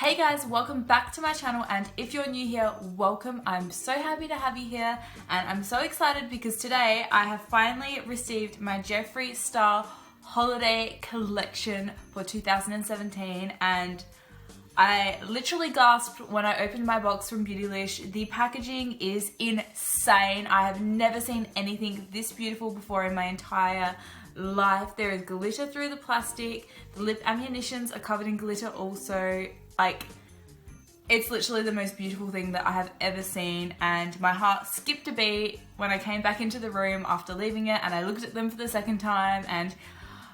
Hey guys, welcome back to my channel, and if you're new here, welcome. I'm so happy to have you here, and I'm so excited because today I have finally received my Jeffree Star Holiday Collection for 2017, and I literally gasped when I opened my box from Beautylish. The packaging is insane. I have never seen anything this beautiful before in my entire life. There is glitter through the plastic. The lip ammunitions are covered in glitter also. Like, it's literally the most beautiful thing that I have ever seen, and my heart skipped a beat when I came back into the room after leaving it and I looked at them for the second time, and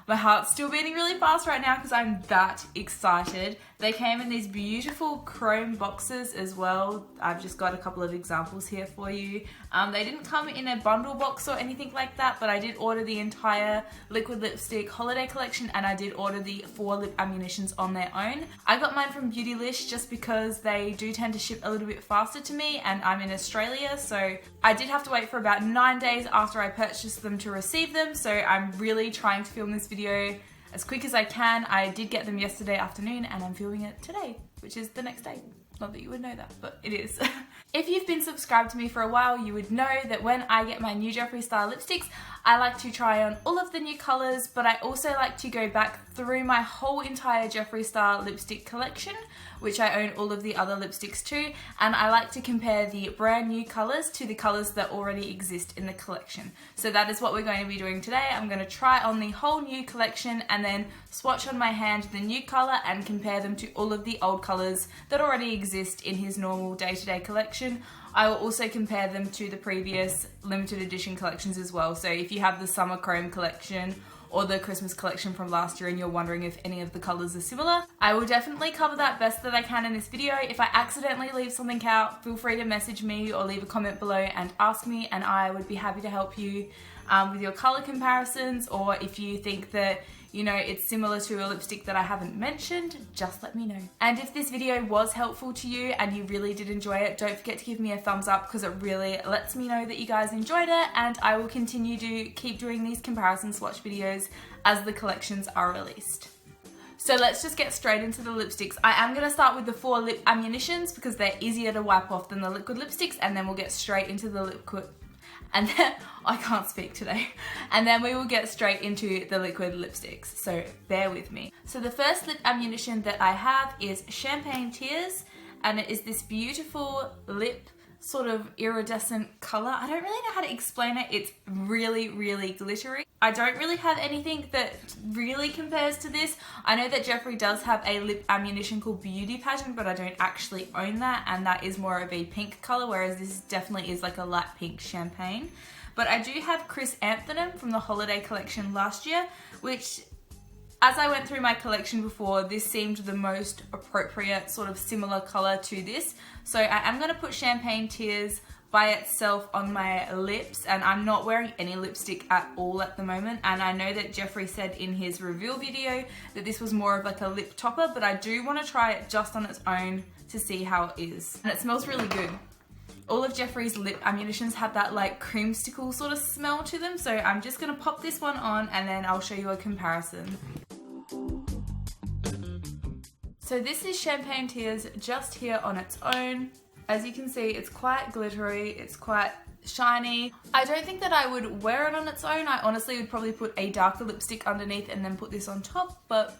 my heart's still beating really fast right now because I'm that excited. They came in these beautiful chrome boxes as well. I've just got a couple of examples here for you. They didn't come in a bundle box or anything like that, but I did order the entire liquid lipstick holiday collection, and I did order the 4 lip ammunitions on their own. I got mine from Beautylish just because they do tend to ship a little bit faster to me, and I'm in Australia, so I did have to wait for about 9 days after I purchased them to receive them, so I'm really trying to film this video as quick as I can. I did get them yesterday afternoon and I'm filming it today, which is the next day. Not that you would know that, but it is. If you've been subscribed to me for a while, you would know that when I get my new Jeffree Star lipsticks, I like to try on all of the new colours, but I also like to go back through my whole entire Jeffree Star lipstick collection, which I own all of the other lipsticks too, and I like to compare the brand new colours to the colours that already exist in the collection. So that is what we're going to be doing today. I'm going to try on the whole new collection and then swatch on my hand the new colour and compare them to all of the old colours that already exist in his normal day-to-day collection. I will also compare them to the previous limited edition collections as well. So if you have the summer chrome collection or the Christmas collection from last year and you're wondering if any of the colours are similar, I will definitely cover that best that I can in this video. If I accidentally leave something out, feel free to message me or leave a comment below and ask me, and I would be happy to help you with your colour comparisons, or if you think that, you know, it's similar to a lipstick that I haven't mentioned, just let me know. And if this video was helpful to you and you really did enjoy it, don't forget to give me a thumbs up because it really lets me know that you guys enjoyed it, and I will continue to keep doing these comparison swatch videos as the collections are released. So let's just get straight into the lipsticks. I am going to start with the 4 lip ammunitions because they're easier to wipe off than the liquid lipsticks, and then we'll get straight into the liquid. And then, I can't speak today. And then we will get straight into the liquid lipsticks, so bear with me. So the first lip ammunition that I have is Champagne Tears, and it is this beautiful lip sort of iridescent colour. I don't really know how to explain it. It's really, really glittery. I don't really have anything that really compares to this. I know that Jeffree does have a lip ammunition called Beauty Pageant, but I don't actually own that, and that is more of a pink colour, whereas this definitely is like a light pink champagne. But I do have Chrysanthemum from the holiday collection last year, which, as I went through my collection before, this seemed the most appropriate sort of similar colour to this. So I am going to put Champagne Tears by itself on my lips, and I'm not wearing any lipstick at all at the moment, and I know that Jeffree said in his reveal video that this was more of like a lip topper, but I do want to try it just on its own to see how it is. And it smells really good. All of Jeffree's lip ammunitions have that like creamsicle sort of smell to them, so I'm just going to pop this one on and then I'll show you a comparison. So this is Champagne Tears just here on its own. As you can see, it's quite glittery, it's quite shiny. I don't think that I would wear it on its own. I honestly would probably put a darker lipstick underneath and then put this on top, but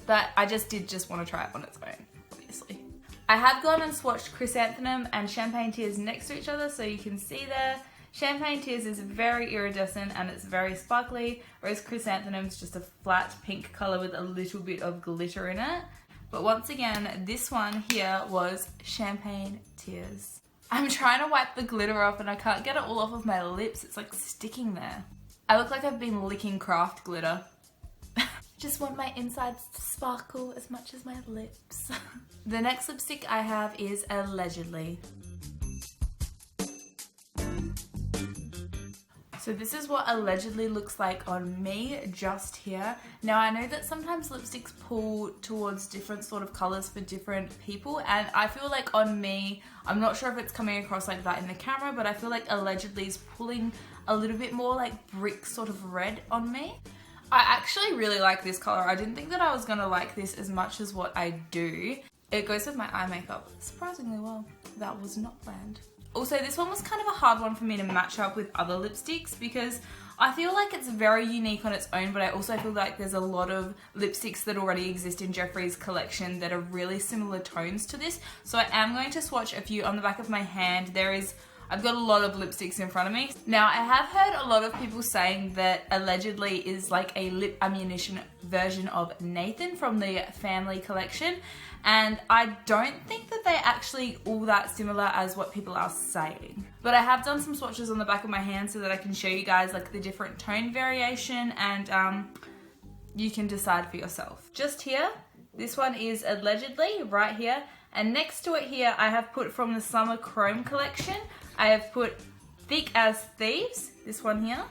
I just want to try it on its own, obviously. I have gone and swatched Chrysanthemum and Champagne Tears next to each other, so you can see there. Champagne Tears is very iridescent and it's very sparkly, whereas Chrysanthemum is just a flat pink colour with a little bit of glitter in it. But once again, this one here was Champagne Tears. I'm trying to wipe the glitter off and I can't get it all off of my lips. It's like sticking there. I look like I've been licking craft glitter. Just want my insides to sparkle as much as my lips. The next lipstick I have is Allegedly. So this is what Allegedly looks like on me just here. Now I know that sometimes lipsticks pull towards different sort of colours for different people, and I feel like on me, I'm not sure if it's coming across like that in the camera, but I feel like Allegedly is pulling a little bit more like brick sort of red on me. I actually really like this colour. I didn't think that I was going to like this as much as what I do. It goes with my eye makeup surprisingly well. That was not planned. Also, this one was kind of a hard one for me to match up with other lipsticks because I feel like it's very unique on its own, but I also feel like there's a lot of lipsticks that already exist in Jeffree's collection that are really similar tones to this. So I am going to swatch a few on the back of my hand. I've got a lot of lipsticks in front of me. Now, I have heard a lot of people saying that allegedly is like a lip ammunition version of Nathan from the family collection. And I don't think that they're actually all that similar as what people are saying. But I have done some swatches on the back of my hand so that I can show you guys like the different tone variation, and you can decide for yourself. Just here, this one is allegedly right here. And next to it here, I have put from the Summer Chrome collection, I have put Thick as Thieves, this one here,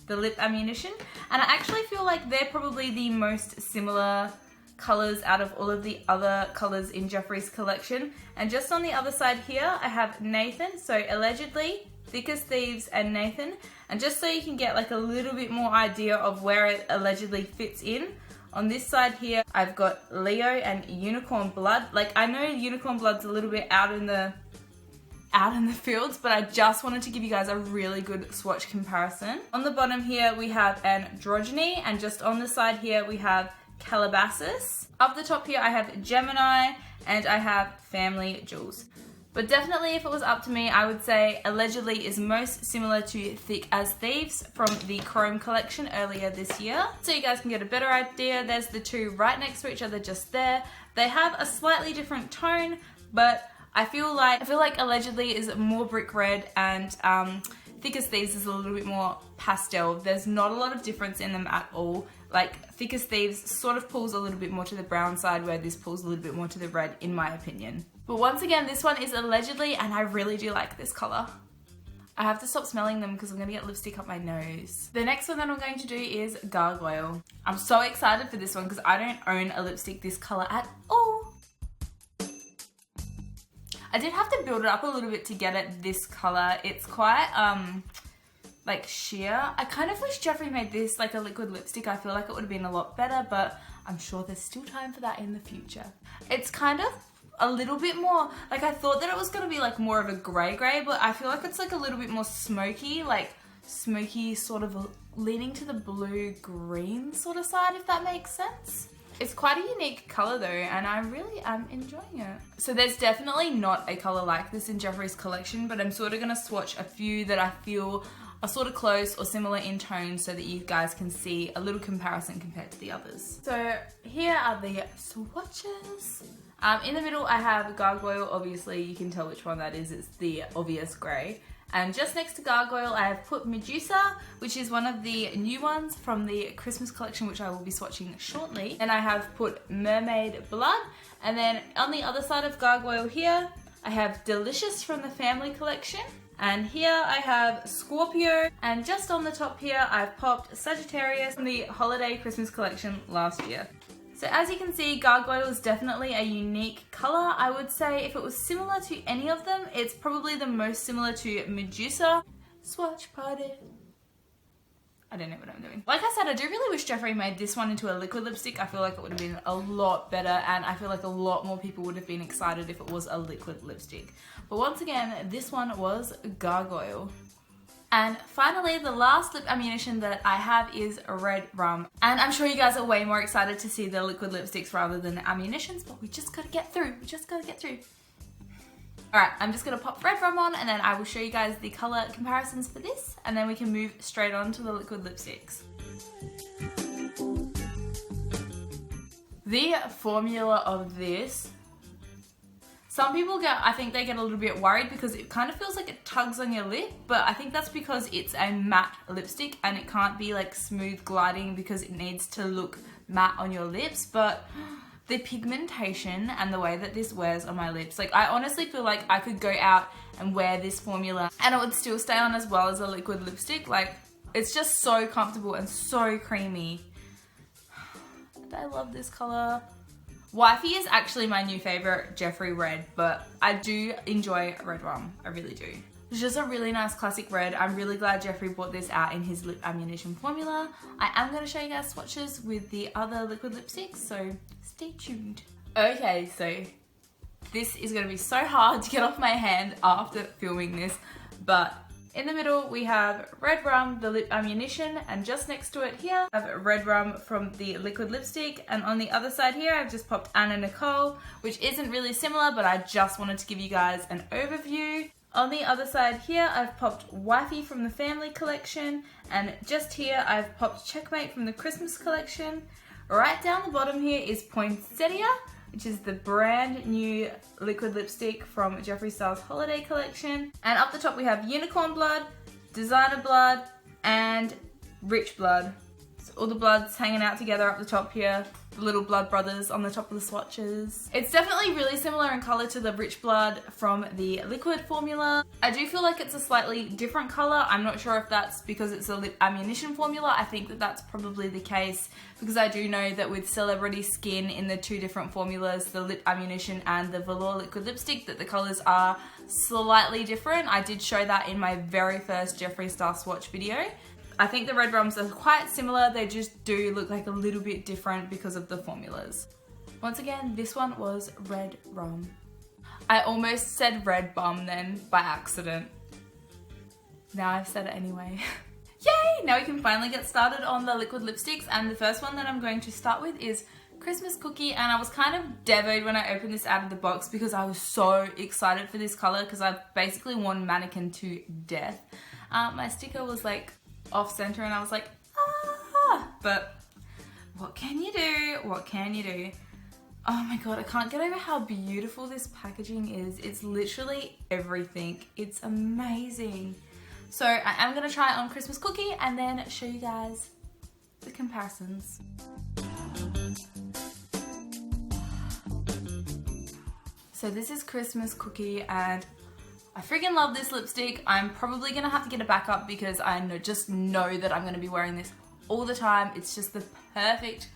the lip ammunition. And I actually feel like they're probably the most similar colors out of all of the other colors in Jeffree's collection. And just on the other side here, I have Nathan, so allegedly, Thick as Thieves and Nathan. And just so you can get like a little bit more idea of where it allegedly fits in, on this side here, I've got Leo and Unicorn Blood. Like, I know Unicorn Blood's a little bit out in the fields, but I just wanted to give you guys a really good swatch comparison. On the bottom here, we have Androgyny, and just on the side here, we have Calabasas. Up the top here, I have Gemini, and I have Family Jewels. But definitely, if it was up to me, I would say allegedly is most similar to Thick as Thieves from the Chrome collection earlier this year. So you guys can get a better idea. There's the two right next to each other just there. They have a slightly different tone, but I feel like allegedly is more brick red, and Thick as Thieves is a little bit more pastel. There's not a lot of difference in them at all. Like, Thick as Thieves sort of pulls a little bit more to the brown side, where this pulls a little bit more to the red, in my opinion. But once again, this one is allegedly, and I really do like this color. I have to stop smelling them because I'm gonna get lipstick up my nose. The next one that I'm going to do is Gargoyle. I'm so excited for this one because I don't own a lipstick this color at all. I did have to build it up a little bit to get it this color. It's quite, like sheer. I kind of wish Jeffree made this like a liquid lipstick. I feel like it would have been a lot better, but I'm sure there's still time for that in the future. It's kind of a little bit more, like I thought that it was going to be like more of a grey, but I feel like it's like a little bit more smoky, like smoky sort of leaning to the blue-green sort of side, if that makes sense. It's quite a unique colour though, and I really am enjoying it. So there's definitely not a colour like this in Jeffree's collection, but I'm sort of going to swatch a few that I feel are sort of close or similar in tone so that you guys can see a little comparison compared to the others. So here are the swatches. In the middle I have Gargoyle. Obviously you can tell which one that is, it's the obvious grey. And just next to Gargoyle I have put Medusa, which is one of the new ones from the Christmas collection, which I will be swatching shortly. And I have put Mermaid Blood, and then on the other side of Gargoyle here I have Delicious from the family collection. And here I have Scorpio, and just on the top here I've popped Sagittarius from the holiday Christmas collection last year. So as you can see, Gargoyle is definitely a unique colour. I would say if it was similar to any of them, it's probably the most similar to Medusa. Swatch party. I don't know what I'm doing. Like I said, I do really wish Jeffree made this one into a liquid lipstick. I feel like it would have been a lot better, and I feel like a lot more people would have been excited if it was a liquid lipstick. But once again, this one was Gargoyle. And finally, the last lip ammunition that I have is Red Rum. And I'm sure you guys are way more excited to see the liquid lipsticks rather than the ammunitions, but we just gotta get through. Alright, I'm just gonna pop Red Rum on, and then I will show you guys the colour comparisons for this, and then we can move straight on to the liquid lipsticks. The formula of this, some people I think they get a little bit worried because it kind of feels like it tugs on your lip, but I think that's because it's a matte lipstick and it can't be like smooth gliding because it needs to look matte on your lips. But the pigmentation and the way that this wears on my lips, like I honestly feel like I could go out and wear this formula and it would still stay on as well as a liquid lipstick. Like, it's just so comfortable and so creamy. I love this color. Wifey is actually my new favorite Jeffree red, but I do enjoy Red Rum. I really do. It's just a really nice classic red. I'm really glad Jeffree brought this out in his lip ammunition formula. I am going to show you guys swatches with the other liquid lipsticks, so stay tuned. Okay, so this is going to be so hard to get off my hand after filming this, but in the middle we have Red Rum, the lip ammunition, and just next to it here I have Red Rum from the liquid lipstick, and on the other side here I've just popped Anna Nicole, which isn't really similar, but I just wanted to give you guys an overview. On the other side here I've popped Wifey from the Family Collection, and just here I've popped Checkmate from the Christmas Collection. Right down the bottom here is Poinsettia, which is the brand new liquid lipstick from Jeffree Star Holiday Collection. And up the top we have Unicorn Blood, Designer Blood, and Rich Blood. So all the bloods hanging out together up the top here. The little blood brothers on the top of the swatches. It's definitely really similar in colour to the Rich Blood from the liquid formula. I do feel like it's a slightly different colour. I'm not sure if that's because it's a lip ammunition formula. I think that that's probably the case because I do know that with Celebrity Skin in the two different formulas, the lip ammunition and the velour liquid lipstick, that the colours are slightly different. I did show that in my very first Jeffree Star swatch video. I think the Red Rums are quite similar, they just do look like a little bit different because of the formulas. Once again, this one was Red Rum. I almost said Red Bum then by accident. Now I've said it anyway. Yay! Now we can finally get started on the liquid lipsticks, and the first one that I'm going to start with is Christmas Cookie, and I was kind of devoed when I opened this out of the box because I was so excited for this colour because I've basically worn Mannequin to death. My sticker was like off center and I was like, ah, but what can you do? What can you do? Oh my god, I can't get over how beautiful this packaging is. It's literally everything. It's amazing. So I am gonna try it on Christmas Cookie and then show you guys the comparisons. So this is Christmas Cookie and I freaking love this lipstick. I'm probably gonna have to get a backup because I just know that I'm gonna be wearing this all the time. It's just the perfect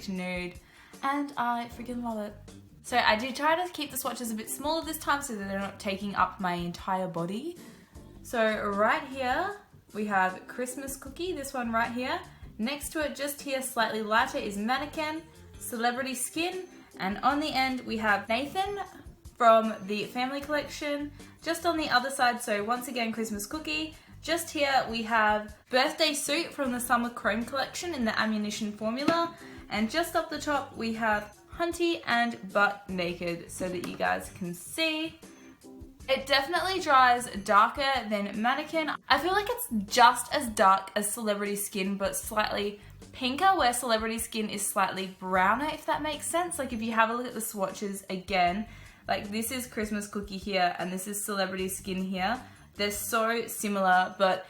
nude and I freaking love it. So I did try to keep the swatches a bit smaller this time so that they're not taking up my entire body. So right here we have Christmas Cookie, this one right here. Next to it, just here slightly lighter, is Mannequin, Celebrity Skin, and on the end we have Nathan from the Family Collection. Just on the other side, so once again Christmas Cookie. Just here we have Birthday Suit from the Summer Chrome Collection in the ammunition formula. And just up the top we have Hunty and Butt Naked so that you guys can see. It definitely dries darker than Mannequin. I feel like it's just as dark as Celebrity Skin but slightly pinker, where Celebrity Skin is slightly browner, if that makes sense. Like if you have a look at the swatches again, like this is Christmas Cookie here and this is Celebrity Skin here. They're so similar, but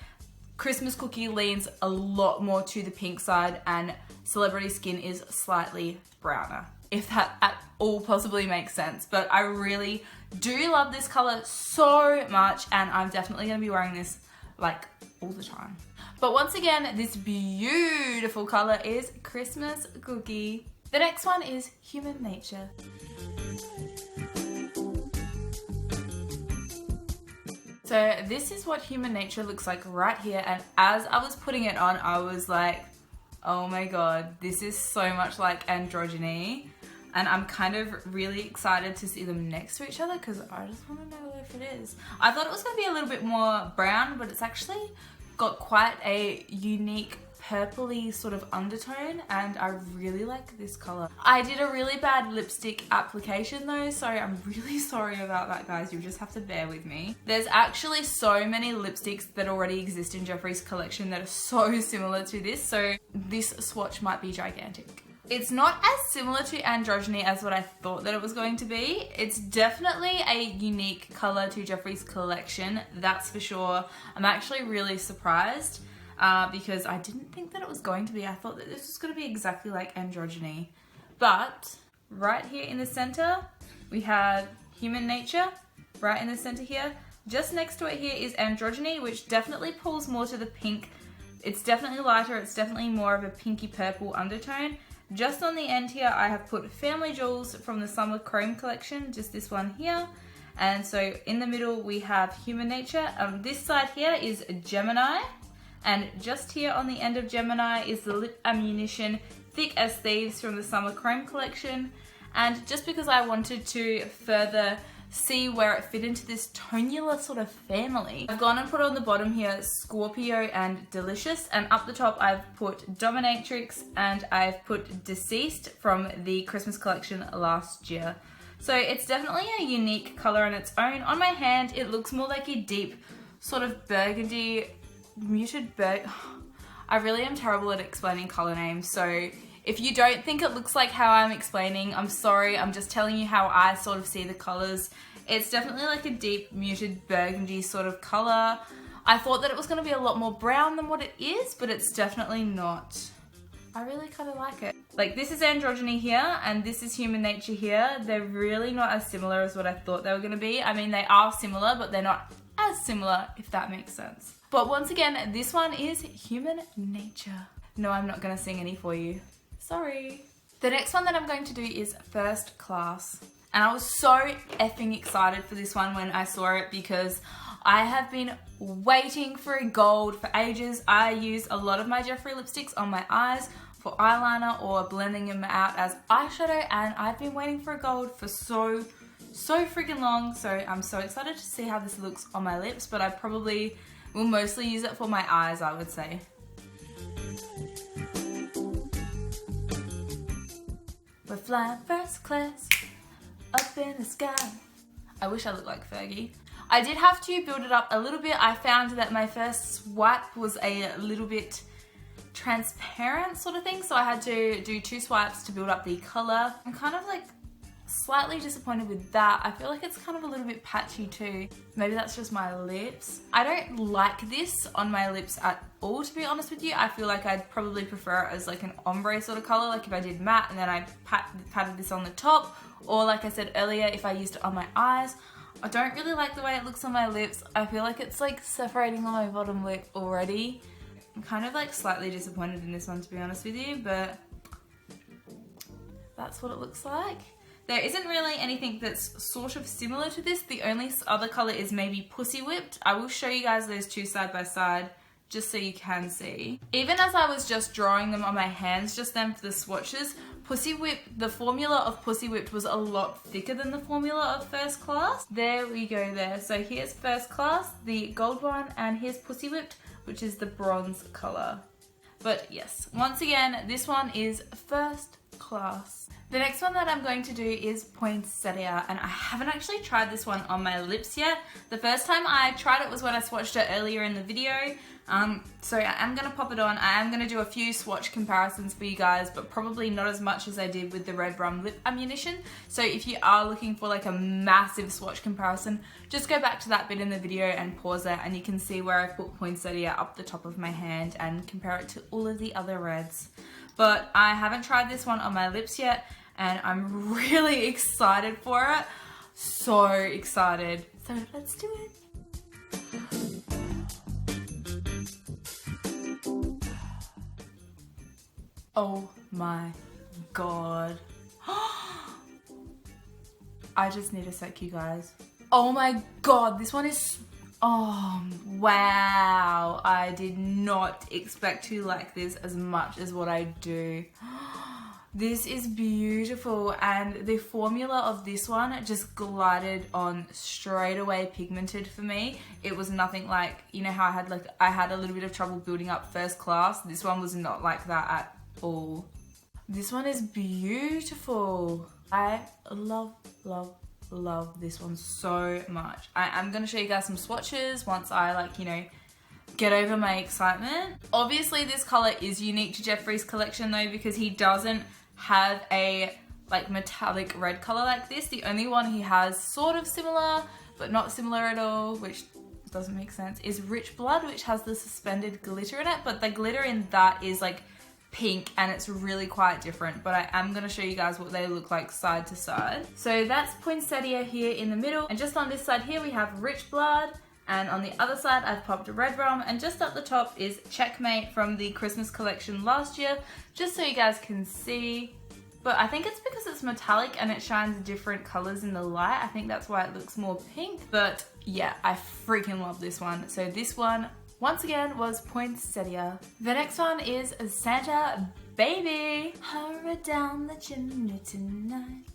Christmas Cookie leans a lot more to the pink side and Celebrity Skin is slightly browner, if that at all possibly makes sense. But I really do love this color so much and I'm definitely going to be wearing this like all the time. But once again, this beautiful color is Christmas Cookie. The next one is Human Nature. So this is what Human Nature looks like right here, and as I was putting it on I was like, oh my god, this is so much like Androgyny, and I'm kind of really excited to see them next to each other because I just want to know if it is. I thought it was going to be a little bit more brown, but it's actually got quite a unique purpley sort of undertone and I really like this color. I did a really bad lipstick application though, so I'm really sorry about that, guys. You'll just have to bear with me. There's actually so many lipsticks that already exist in Jeffree's collection that are so similar to this, so this swatch might be gigantic. It's not as similar to Androgyny as what I thought that it was going to be. It's definitely a unique color to Jeffree's collection, that's for sure. I'm actually really surprised because I didn't think that it was going to be. I thought that this was going to be exactly like Androgyny. But right here in the center, we have Human Nature, right in the center here. Just next to it here is Androgyny, which definitely pulls more to the pink. It's definitely lighter, it's definitely more of a pinky purple undertone. Just on the end here, I have put Family Jewels from the Summer Chrome Collection, just this one here. And so in the middle, we have Human Nature. This side here is Gemini. And just here on the end of Gemini is the Lip Ammunition Thick as Thieves from the Summer Chrome Collection. and just because I wanted to further see where it fit into this tonular sort of family, I've gone and put on the bottom here Scorpio and Delicious, and up the top I've put Dominatrix and I've put Deceased from the Christmas collection last year. So it's definitely a unique color on its own. On my hand it looks more like a deep sort of burgundy, muted burgundy. I really am terrible at explaining color names, so if you don't think it looks like how I'm explaining, I'm sorry, I'm just telling you how I sort of see the colors. It's definitely like a deep muted burgundy sort of color. I thought that it was going to be a lot more brown than what it is, but it's definitely not. I really kind of like it. Like, this is androgyny here and this is human nature here. They're really not as similar as what I thought they were going to be. I mean, they are similar, but they're not as similar, if that makes sense. But once again, this one is human nature. No, I'm not going to sing any for you. Sorry. The next one that I'm going to do is First Class. And I was so effing excited for this one when I saw it because I have been waiting for a gold for ages. I use a lot of my Jeffree lipsticks on my eyes for eyeliner or blending them out as eyeshadow, and I've been waiting for a gold for so freaking long. So I'm so excited to see how this looks on my lips, but I probably will mostly use it for my eyes, I would say. We're flying first class, up in the sky. I wish I looked like Fergie. I did have to build it up a little bit. I found that my first swipe was a little bit transparent sort of thing, so I had to do 2 swipes to build up the color. I'm kind of like slightly disappointed with that. I feel like it's kind of a little bit patchy too. Maybe that's just my lips. I don't like this on my lips at all, to be honest with you. I feel like I'd probably prefer it as like an ombre sort of color, like if I did matte and then I patted this on the top, or like I said earlier, if I used it on my eyes. I don't really like the way it looks on my lips. I feel like it's like separating on my bottom lip already. I'm kind of like slightly disappointed in this one, to be honest with you, but that's what it looks like. There isn't really anything that's sort of similar to this. The only other color is maybe Pussy Whipped. I will show you guys those two side by side just so you can see. Even as I was just drawing them on my hands just then for the swatches, Pussy Whipped, the formula of Pussy Whipped was a lot thicker than the formula of First Class. There we go there. So here's First Class, the gold one, and here's Pussy Whipped, which is the bronze color. But yes, once again, this one is First Class. The next one that I'm going to do is Poinsettia, and I haven't actually tried this one on my lips yet. The first time I tried it was when I swatched it earlier in the video. So I am going to pop it on. I am going to do a few swatch comparisons for you guys, but probably not as much as I did with the Red Rum Lip Ammunition. So if you are looking for like a massive swatch comparison, just go back to that bit in the video and pause it, and you can see where I put Poinsettia up the top of my hand and compare it to all of the other reds. But I haven't tried this one on my lips yet, and I'm really excited for it. So excited. So let's do it. Oh my god. I just need a sec, you guys. Oh my god, this one is... Oh, wow. I did not expect to like this as much as what I do. This is beautiful, and the formula of this one just glided on straight away pigmented for me. It was nothing like, you know how I had a little bit of trouble building up First Class. This one was not like that at all. This one is beautiful. I love this one so much. I'm gonna show you guys some swatches once I get over my excitement. Obviously this color is unique to Jeffree's collection though, because he doesn't have a metallic red color like this. The only one he has sort of similar but not similar at all, which doesn't make sense, is Rich Blood, which has the suspended glitter in it, but the glitter in that is like pink and it's really quite different. But I am going to show you guys what they look like side to side. So that's Poinsettia here in the middle, and just on this side here we have Rich Blood, and on the other side I've popped Red Rum, and just up the top is Checkmate from the Christmas collection last year, just so you guys can see. But I think it's because it's metallic and it shines different colors in the light. I think that's why it looks more pink. But yeah, I freaking love this one. So this one, once again, was Poinsettia. The next one is Santa Baby. Hurry down the chimney tonight.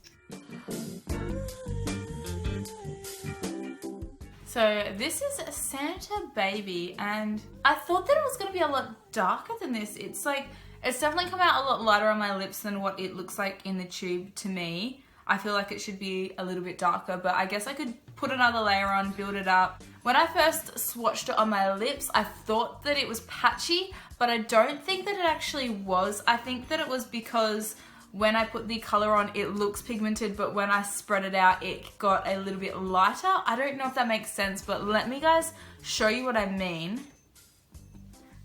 So this is Santa Baby, and I thought that it was going to be a lot darker than this. It's definitely come out a lot lighter on my lips than what it looks like in the tube to me. I feel like it should be a little bit darker, but I guess I could put another layer on, build it up. When I first swatched it on my lips, I thought that it was patchy, but I don't think that it actually was. I think that it was because when I put the color on, it looks pigmented, but when I spread it out, it got a little bit lighter. I don't know if that makes sense, but let me guys show you what I mean.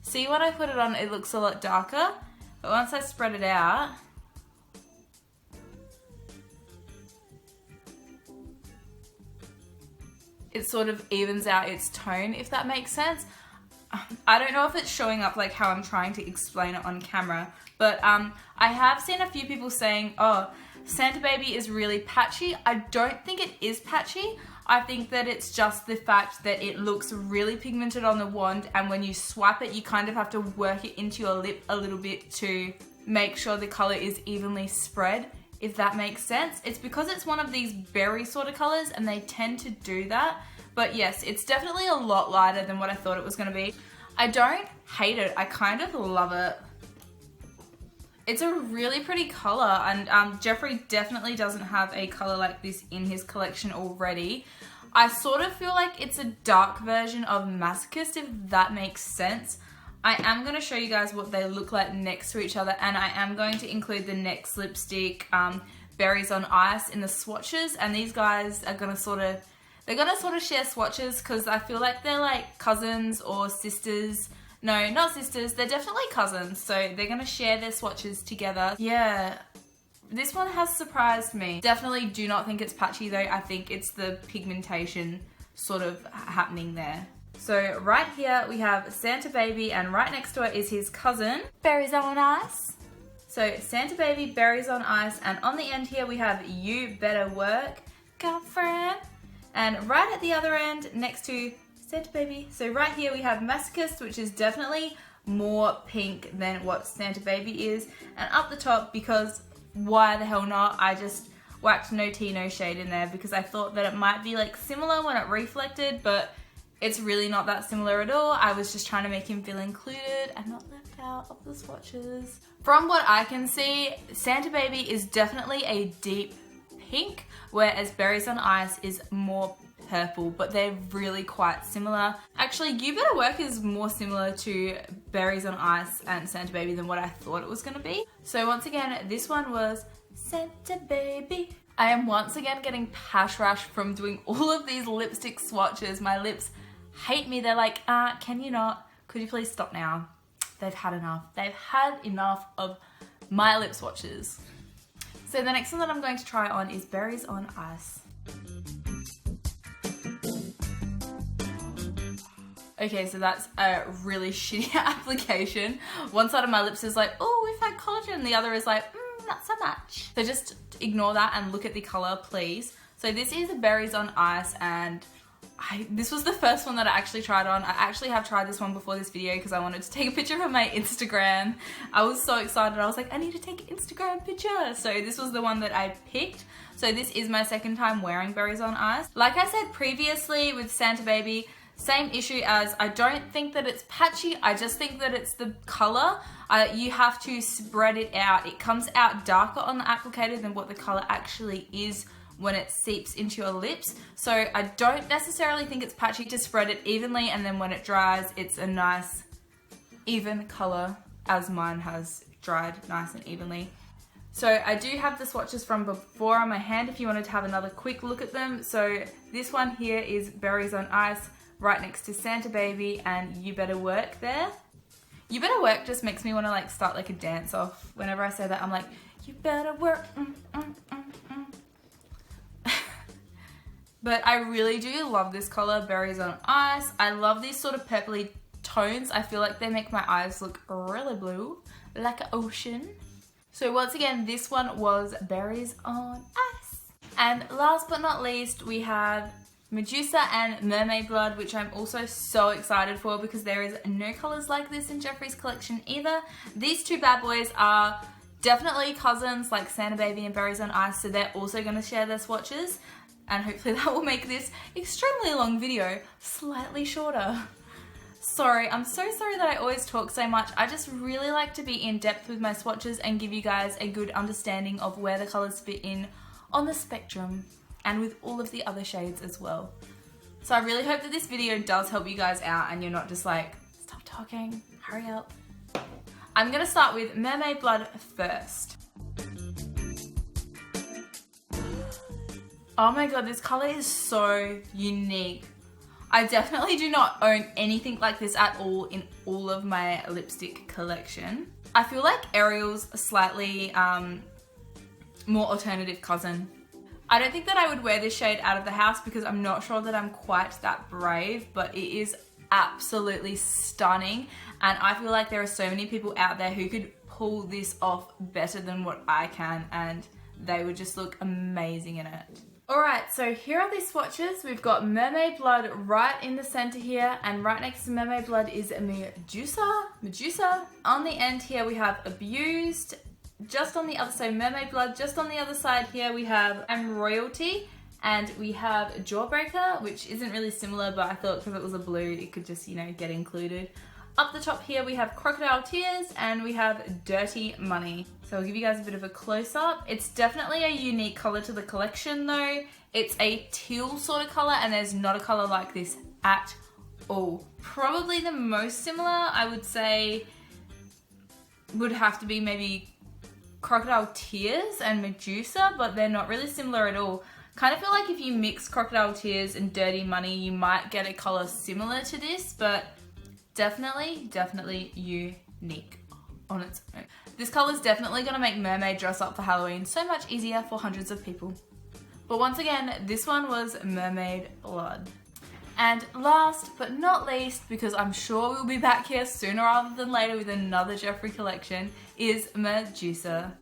See, when I put it on, it looks a lot darker, but once I spread it out, it sort of evens out its tone, if that makes sense. I don't know if it's showing up like how I'm trying to explain it on camera, but I have seen a few people saying, oh, Santa Baby is really patchy. I don't think it is patchy. I think that it's just the fact that it looks really pigmented on the wand, and when you swipe it, you kind of have to work it into your lip a little bit to make sure the color is evenly spread, if that makes sense. It's because it's one of these berry sort of colors, and they tend to do that. But yes, it's definitely a lot lighter than what I thought it was going to be. I don't hate it. I kind of love it. It's a really pretty color, and Jeffree definitely doesn't have a color like this in his collection already. I sort of feel like it's a dark version of Masochist, if that makes sense. I am going to show you guys what they look like next to each other, and I am going to include the next lipstick, Berries on Ice, in the swatches, and these guys are going to sort of share swatches because I feel like they're like cousins or sisters. No, not sisters, they're definitely cousins, so they're gonna share their swatches together. Yeah, this one has surprised me. Definitely do not think it's patchy though. I think it's the pigmentation sort of happening there. So right here we have Santa Baby, and right next to it is his cousin, Berries on Ice. So Santa Baby, Berries on Ice, and on the end here we have You Better Work, Girlfriend. And right at the other end, next to Santa Baby, so right here we have Masochist, which is definitely more pink than what Santa Baby is. And up the top, because why the hell not, I just whacked No Tea, No Shade in there because I thought that it might be like similar when it reflected, but it's really not that similar at all. I was just trying to make him feel included and not left out of the swatches. From what I can see, Santa Baby is definitely a deep pink, whereas Berries on Ice is more purple, but they're really quite similar. Actually, You Better Work is more similar to Berries on Ice and Santa Baby than what I thought it was going to be. So once again, this one was Santa Baby. I am once again getting pash rash from doing all of these lipstick swatches. My lips hate me. They're like, can you not? Could you please stop now? They've had enough. They've had enough of my lip swatches. So the next one that I'm going to try on is Berries on Ice. Okay, so that's a really shitty application. One side of my lips is like, oh, we've had collagen, and the other is like, not so much. So just ignore that and look at the color, please. So this is Berries on Ice, and this was the first one that I actually tried on. I actually have tried this one before this video because I wanted to take a picture for my Instagram. I was so excited. I was like, I need to take an Instagram picture. So this was the one that I picked. So this is my second time wearing Berries on Ice. Like I said previously with Santa Baby, same issue as I don't think that it's patchy. I just think that it's the color. You have to spread it out. It comes out darker on the applicator than what the color actually is when it seeps into your lips. So I don't necessarily think it's patchy to spread it evenly, and then when it dries, it's a nice even color, as mine has dried nice and evenly. So I do have the swatches from before on my hand if you wanted to have another quick look at them. So this one here is Berries on Ice, right next to Santa Baby and You Better Work there. You Better Work just makes me want to like start like a dance off. Whenever I say that, I'm like, you better work. But I really do love this color, Berries on Ice. I love these sort of purpley tones. I feel like they make my eyes look really blue, like an ocean. So once again, this one was Berries on Ice. And last but not least, we have Medusa and Mermaid Blood, which I'm also so excited for because there is no colors like this in Jeffree's collection either. These two bad boys are Definitely cousins like Santa Baby and Berries on Ice, so they're also going to share their swatches, and hopefully that will make this extremely long video slightly shorter. Sorry, I'm so sorry that I always talk so much. I just really like to be in depth with my swatches and give you guys a good understanding of where the colours fit in on the spectrum and with all of the other shades as well. So I really hope that this video does help you guys out and you're not just like, stop talking, hurry up. I'm going to start with Mermaid Blood first. Oh my god, this colour is so unique. I definitely do not own anything like this at all in all of my lipstick collection. I feel like Ariel's a slightly more alternative cousin. I don't think that I would wear this shade out of the house because I'm not sure that I'm quite that brave, but it is absolutely stunning, and I feel like there are so many people out there who could pull this off better than what I can, and they would just look amazing in it. Alright, so here are the swatches. We've got Mermaid Blood right in the center here, and right next to Mermaid Blood is Medusa. On the end here we have Abused. Just on the other side, Mermaid Blood. Just on the other side here we have I'm Royalty, and we have Jawbreaker, which isn't really similar, but I thought because it was a blue it could just, you know, get included. Up the top here we have Crocodile Tears, and we have Dirty Money. So I'll give you guys a bit of a close-up. It's definitely a unique colour to the collection though. It's a teal sort of colour, and there's not a colour like this at all. Probably the most similar, I would say, would have to be maybe Crocodile Tears and Medusa, but they're not really similar at all. Kind of feel like if you mix Crocodile Tears and Dirty Money, you might get a colour similar to this, but definitely unique on its own. This colour is definitely going to make Mermaid dress up for Halloween so much easier for hundreds of people. But once again, this one was Mermaid Blood. And last but not least, because I'm sure we'll be back here sooner rather than later with another Jeffree collection, is Medusa.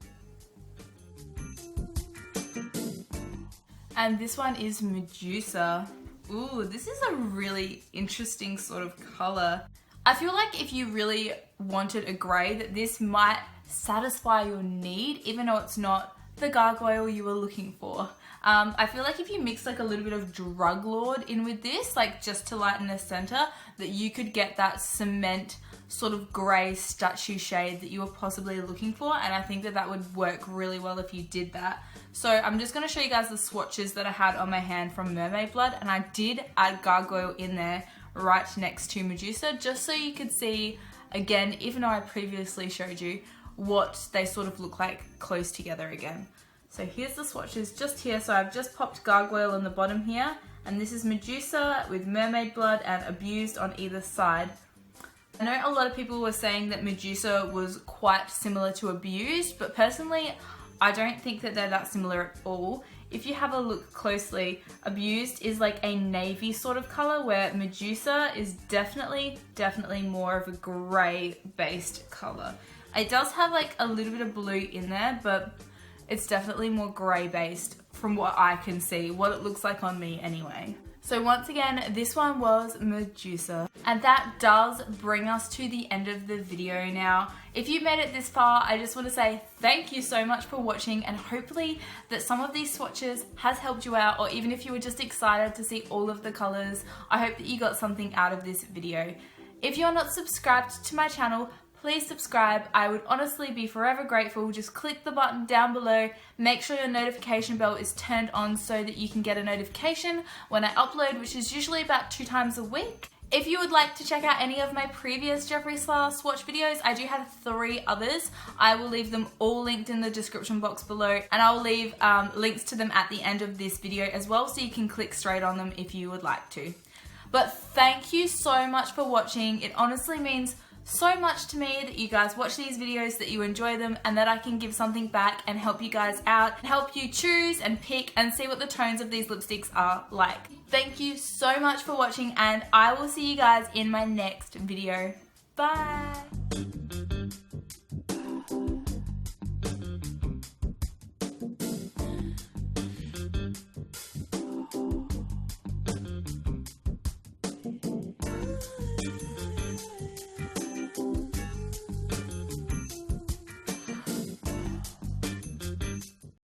And this one is Medusa. Ooh, this is a really interesting sort of colour. I feel like if you really wanted a grey, that this might satisfy your need, even though it's not the gargoyle you were looking for. I feel like if you mix like a little bit of Drug Lord in with this, like just to lighten the center, that you could get that cement sort of grey statue shade that you were possibly looking for, and I think that that would work really well if you did that. So I'm just going to show you guys the swatches that I had on my hand from Mermaid Blood, and I did add gargoyle in there right next to Medusa, just so you could see, again, even though I previously showed you, what they sort of look like close together again. So here's the swatches just here. So I've just popped gargoyle on the bottom here, and this is Medusa with Mermaid Blood and Abused on either side. I know a lot of people were saying that Medusa was quite similar to Abused, but personally I don't think that they're that similar at all. If you have a look closely, Abused is like a navy sort of colour, where Medusa is definitely more of a grey based colour. It does have like a little bit of blue in there, but it's definitely more grey based from what I can see, what it looks like on me anyway. So once again, this one was Medusa. And that does bring us to the end of the video now. If you made it this far, I just want to say thank you so much for watching, and hopefully that some of these swatches has helped you out, or even if you were just excited to see all of the colours, I hope that you got something out of this video. If you're not subscribed to my channel, please subscribe. I would honestly be forever grateful. Just click the button down below. Make sure your notification bell is turned on so that you can get a notification when I upload, which is usually about 2 times a week. If you would like to check out any of my previous Jeffree Star swatch videos, I do have 3 others. I will leave them all linked in the description box below, and I'll leave links to them at the end of this video as well, so you can click straight on them if you would like to. But thank you so much for watching. It honestly means so much to me that you guys watch these videos, that you enjoy them, and that I can give something back and help you guys out, and help you choose and pick and see what the tones of these lipsticks are like. Thank you so much for watching, and I will see you guys in my next video. Bye!